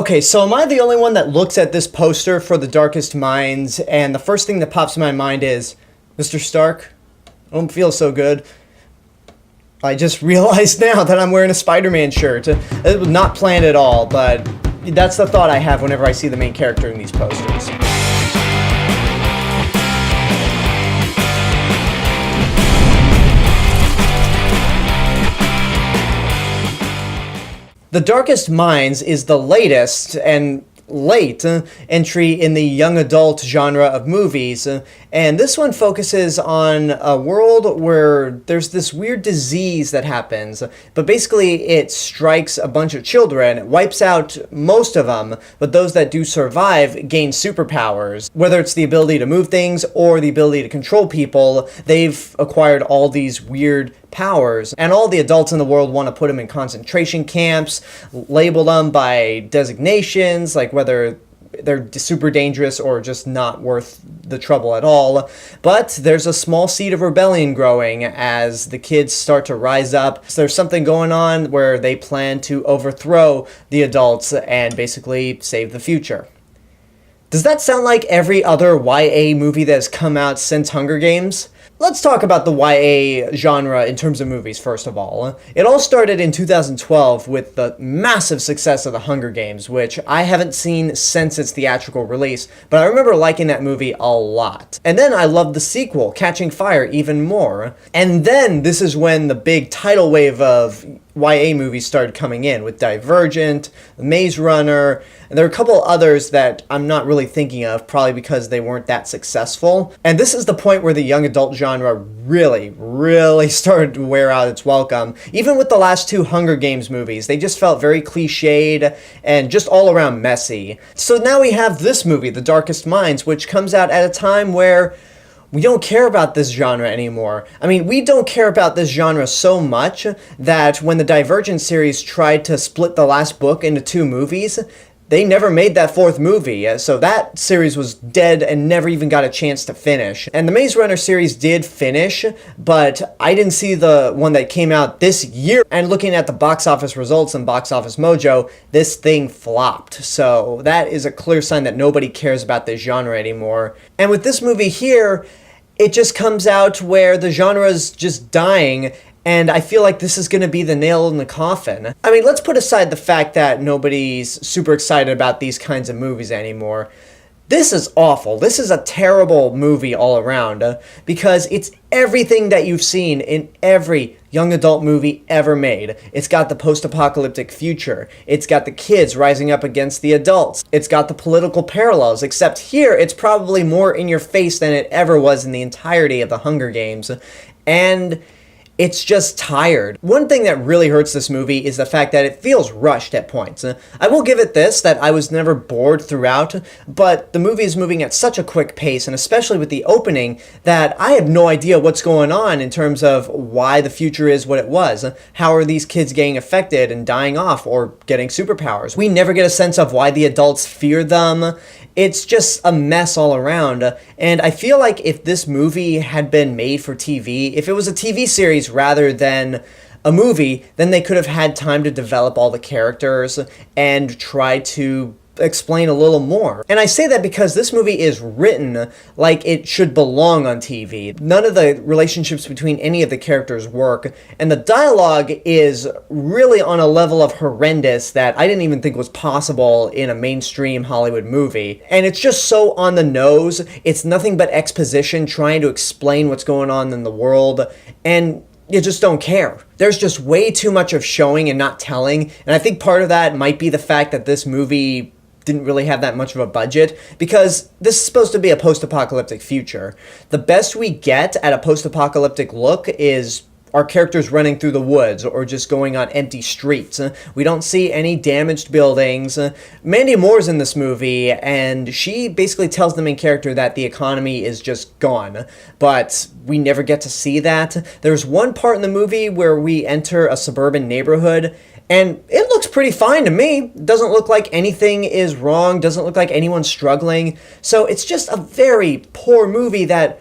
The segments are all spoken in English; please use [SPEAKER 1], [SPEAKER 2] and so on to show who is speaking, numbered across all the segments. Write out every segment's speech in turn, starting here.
[SPEAKER 1] Okay, so am I the only one that looks at this poster for The Darkest Minds, and the first thing that pops in my mind is, Mr. Stark, I don't feel so good. I just realized now that I'm wearing a Spider-Man shirt. It was not planned at all, but that's the thought I have whenever I see the main character in these posters. The Darkest Minds is the latest and late entry in the young adult genre of movies, and this one focuses on a world where there's this weird disease that happens, but basically it strikes a bunch of children, wipes out most of them, but those that do survive gain superpowers. Whether it's the ability to move things or the ability to control people, they've acquired all these weird powers, and all the adults in the world want to put them in concentration camps, label them by designations, like whether they're super dangerous or just not worth the trouble at all. But there's a small seed of rebellion growing as the kids start to rise up. So there's something going on where they plan to overthrow the adults and basically save the future. Does that sound like every other YA movie that has come out since Hunger Games? Let's talk about the YA genre in terms of movies, first of all. It all started in 2012 with the massive success of The Hunger Games, which I haven't seen since its theatrical release, but I remember liking that movie a lot. And then I loved the sequel, Catching Fire, even more. And then this is when the big tidal wave of YA movies started coming in with Divergent, Maze Runner, and there are a couple others that I'm not really thinking of, probably because they weren't that successful. And this is the point where the young adult genre really started to wear out its welcome. Even with the last two Hunger Games movies, they just felt very cliched and just all around messy. So now we have this movie, The Darkest Minds, which comes out at a time where we don't care about this genre anymore. I mean, we don't care about this genre so much that when the Divergent series tried to split the last book into two movies, they never made that fourth movie, so that series was dead and never even got a chance to finish. And the Maze Runner series did finish, but I didn't see the one that came out this year. And looking at the box office results and Box Office Mojo, this thing flopped. So that is a clear sign that nobody cares about this genre anymore. And with this movie here, it just comes out where the genre is just dying, and I feel like this is going to be the nail in the coffin. I mean, let's put aside the fact that nobody's super excited about these kinds of movies anymore. This is awful. This is a terrible movie all around because it's everything that you've seen in every young adult movie ever made. It's got the post-apocalyptic future. It's got the kids rising up against the adults. It's got the political parallels, except here it's probably more in your face than it ever was in the entirety of the Hunger Games. And it's just tired. One thing that really hurts this movie is the fact that it feels rushed at points. I will give it this, that I was never bored throughout, but the movie is moving at such a quick pace, and especially with the opening, that I have no idea what's going on in terms of why the future is what it was. How are these kids getting affected and dying off or getting superpowers? We never get a sense of why the adults fear them. It's just a mess all around, and I feel like if this movie had been made for TV, if it was a TV series rather than a movie, then they could have had time to develop all the characters and try to explain a little more. And I say that because this movie is written like it should belong on TV. None of the relationships between any of the characters work, and the dialogue is really on a level of horrendous that I didn't even think was possible in a mainstream Hollywood movie. And it's just so on the nose. It's nothing but exposition trying to explain what's going on in the world, and you just don't care. There's just way too much of showing and not telling, and I think part of that might be the fact that this movie didn't really have that much of a budget, because this is supposed to be a post-apocalyptic future. The best we get at a post-apocalyptic look is our characters running through the woods or just going on empty streets. We don't see any damaged buildings. Mandy Moore's in this movie, and she basically tells the main character that the economy is just gone, but we never get to see that. There's one part in the movie where we enter a suburban neighborhood, and it looks pretty fine to me. Doesn't look like anything is wrong, doesn't look like anyone's struggling. So it's just a very poor movie that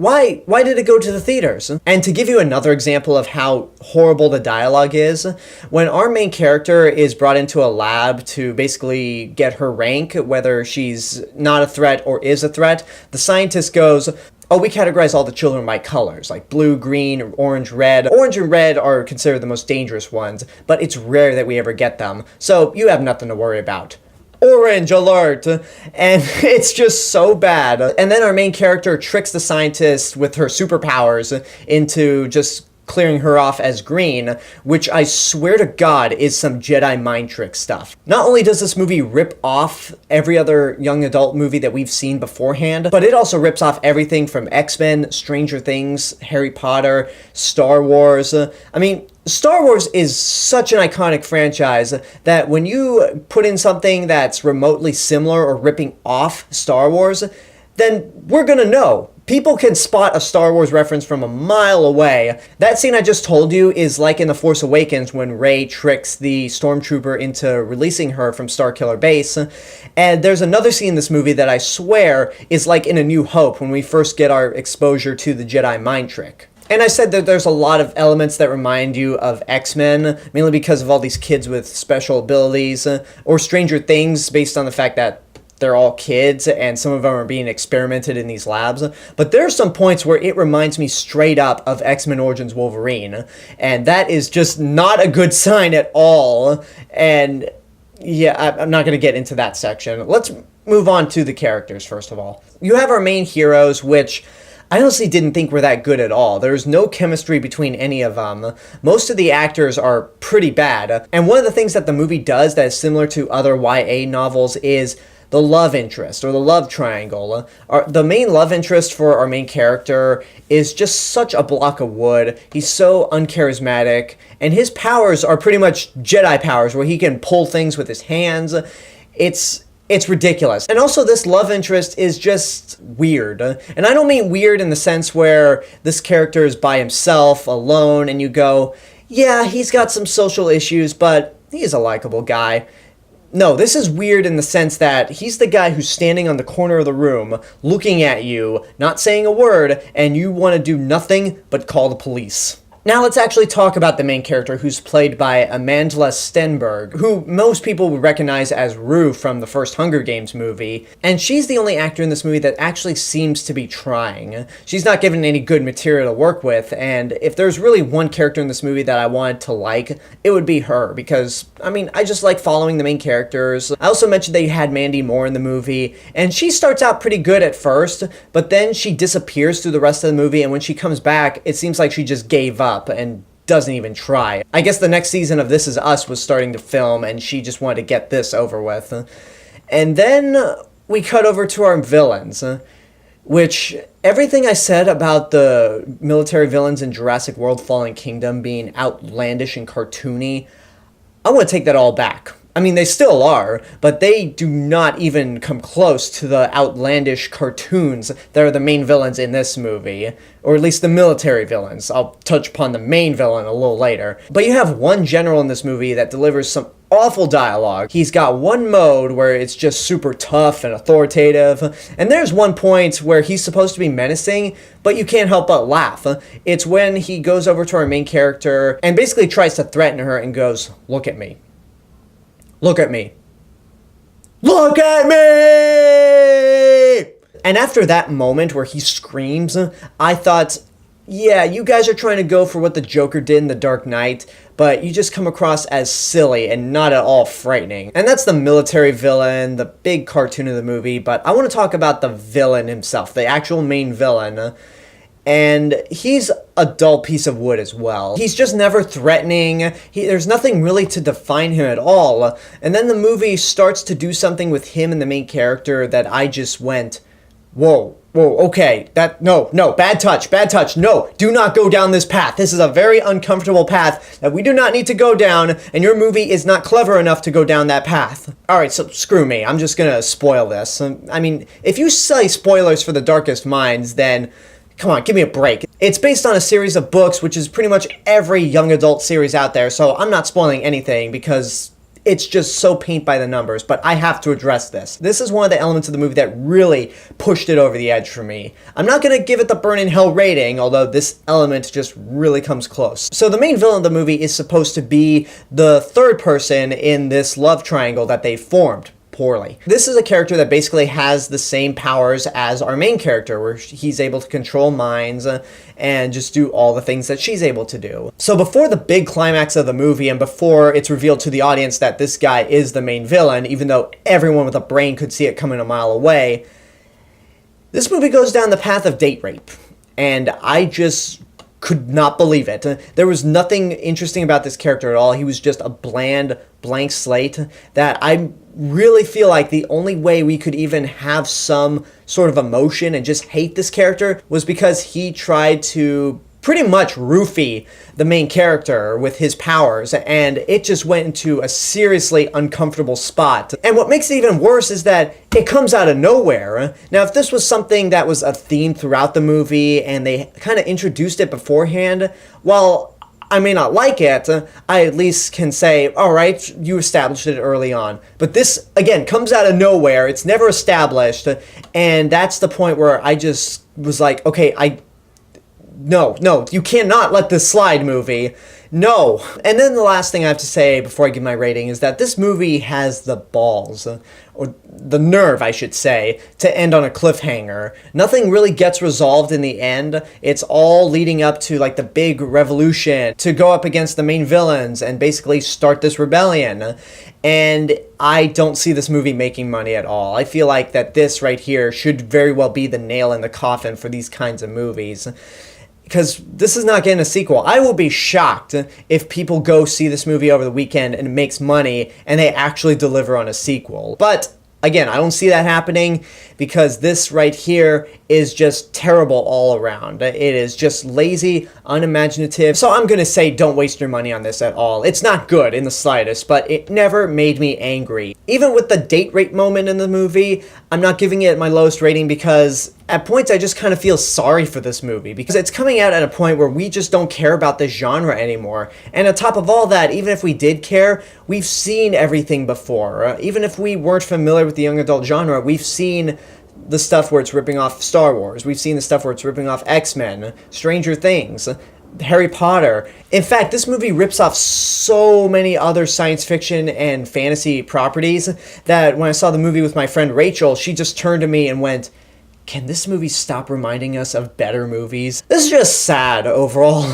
[SPEAKER 1] Why did it go to the theaters? And to give you another example of how horrible the dialogue is, when our main character is brought into a lab to basically get her rank, whether she's not a threat or is a threat, the scientist goes, "Oh, we categorize all the children by colors, like blue, green, orange, red. Orange and red are considered the most dangerous ones, but it's rare that we ever get them, so you have nothing to worry about." Orange alert! And it's just so bad. And then our main character tricks the scientist with her superpowers into just clearing her off as green, which I swear to God is some Jedi mind trick stuff. Not only does this movie rip off every other young adult movie that we've seen beforehand, but it also rips off everything from X-Men, Stranger Things, Harry Potter, Star Wars. I mean, Star Wars is such an iconic franchise that when you put in something that's remotely similar or ripping off Star Wars, then we're gonna know. People can spot a Star Wars reference from a mile away. That scene I just told you is like in The Force Awakens when Rey tricks the stormtrooper into releasing her from Starkiller Base. And there's another scene in this movie that I swear is like in A New Hope when we first get our exposure to the Jedi mind trick. And I said that there's a lot of elements that remind you of X-Men, mainly because of all these kids with special abilities, or Stranger Things based on the fact that they're all kids and some of them are being experimented in these labs. But there's some points where it reminds me straight up of X-Men Origins Wolverine, and that is just not a good sign at all. And yeah, I'm not going to get into that section. Let's move on to the characters first of all. You have our main heroes, which I honestly didn't think were that good at all. There's no chemistry between any of them. Most of the actors are pretty bad. And one of the things that the movie does that is similar to other YA novels is the love interest, or the love triangle. The main love interest for our main character is just such a block of wood. He's so uncharismatic, and his powers are pretty much Jedi powers, where he can pull things with his hands. It's ridiculous. And also this love interest is just weird. And I don't mean weird in the sense where this character is by himself, alone, and you go, yeah, he's got some social issues, but he's a likable guy. No, this is weird in the sense that he's the guy who's standing on the corner of the room, looking at you, not saying a word, and you want to do nothing but call the police. Now let's actually talk about the main character, who's played by Amandla Stenberg, who most people would recognize as Rue from the first Hunger Games movie, and she's the only actor in this movie that actually seems to be trying. She's not given any good material to work with, and if there's really one character in this movie that I wanted to like, it would be her, because, I mean, I just like following the main characters. I also mentioned that you had Mandy Moore in the movie, and she starts out pretty good at first, but then she disappears through the rest of the movie, and when she comes back, it seems like she just gave up and doesn't even try. I guess the next season of This Is Us was starting to film and she just wanted to get this over with. And then we cut over to our villains, which everything I said about the military villains in Jurassic World Fallen Kingdom being outlandish and cartoony, I want to take that all back. I mean, they still are, but they do not even come close to the outlandish cartoons that are the main villains in this movie, or at least the military villains. I'll touch upon the main villain a little later. But you have one general in this movie that delivers some awful dialogue. He's got one mode where it's just super tough and authoritative, and there's one point where he's supposed to be menacing, but you can't help but laugh. It's when he goes over to our main character and basically tries to threaten her and goes, "Look at me. Look at me. Look at me!" And after that moment where he screams, I thought, yeah, you guys are trying to go for what the Joker did in The Dark Knight, but you just come across as silly and not at all frightening. And that's the military villain, the big cartoon of the movie, but I want to talk about the villain himself, the actual main villain. And he's a dull piece of wood as well. He's just never threatening. There's nothing really to define him at all. And then the movie starts to do something with him and the main character that I just went, whoa, okay, no, bad touch, no, do not go down this path. This is a very uncomfortable path that we do not need to go down, and your movie is not clever enough to go down that path. Alright, so screw me, I'm just gonna spoil this. I mean, if you say spoilers for The Darkest Minds, then come on, give me a break. It's based on a series of books, which is pretty much every young adult series out there, so I'm not spoiling anything because it's just so paint by the numbers, but I have to address this. This is one of the elements of the movie that really pushed it over the edge for me. I'm not going to give it the burn in hell rating, although this element just really comes close. So the main villain of the movie is supposed to be the third person in this love triangle that they formed. Poorly. This is a character that basically has the same powers as our main character, where he's able to control minds and just do all the things that she's able to do. So before the big climax of the movie and before it's revealed to the audience that this guy is the main villain, even though everyone with a brain could see it coming a mile away, this movie goes down the path of date rape. And I just could not believe it. There was nothing interesting about this character at all. He was just a bland, blank slate that I really feel like the only way we could even have some sort of emotion and just hate this character was because he tried to pretty much roofie the main character with his powers, and it just went into a seriously uncomfortable spot. And what makes it even worse is that it comes out of nowhere. Now, if this was something that was a theme throughout the movie and they kind of introduced it beforehand, well, I may not like it, I at least can say, all right, you established it early on. But this, again, comes out of nowhere. It's never established, and that's the point where I just was like, okay, no, you cannot let this slide, movie. No. And then the last thing I have to say before I give my rating is that this movie has the balls, or the nerve, I should say, to end on a cliffhanger. Nothing really gets resolved in the end. It's all leading up to like the big revolution to go up against the main villains and basically start this rebellion. And I don't see this movie making money at all. I feel like that this right here should very well be the nail in the coffin for these kinds of movies, because this is not getting a sequel. I will be shocked if people go see this movie over the weekend and it makes money and they actually deliver on a sequel. But again, I don't see that happening because this right here is just terrible all around. It is just lazy, unimaginative. So I'm going to say don't waste your money on this at all. It's not good in the slightest, but it never made me angry. Even with the date rape moment in the movie, I'm not giving it my lowest rating because at points I just kind of feel sorry for this movie because it's coming out at a point where we just don't care about this genre anymore. And on top of all that, even if we did care, we've seen everything before. Even if we weren't familiar with the young adult genre, we've seen the stuff where it's ripping off Star Wars. We've seen the stuff where it's ripping off X-Men, Stranger Things, Harry Potter. In fact, this movie rips off so many other science fiction and fantasy properties that when I saw the movie with my friend Rachel, she just turned to me and went, "Can this movie stop reminding us of better movies?" This is just sad overall.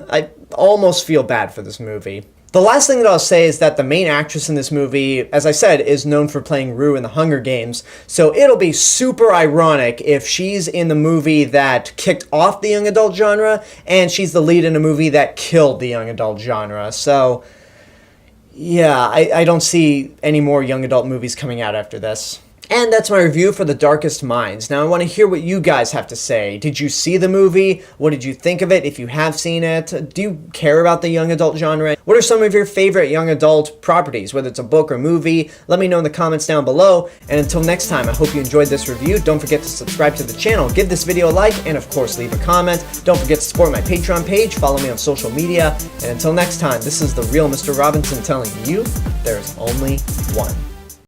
[SPEAKER 1] I almost feel bad for this movie. The last thing that I'll say is that the main actress in this movie, as I said, is known for playing Rue in the Hunger Games, so it'll be super ironic if she's in the movie that kicked off the young adult genre, and she's the lead in a movie that killed the young adult genre. So, yeah, I don't see any more young adult movies coming out after this. And that's my review for The Darkest Minds. Now I want to hear what you guys have to say. Did you see the movie? What did you think of it if you have seen it? Do you care about the young adult genre? What are some of your favorite young adult properties, whether it's a book or movie? Let me know in the comments down below. And until next time, I hope you enjoyed this review. Don't forget to subscribe to the channel, give this video a like, and of course leave a comment. Don't forget to support my Patreon page, follow me on social media. And until next time, this is the real Mr. Robinson telling you there's only one.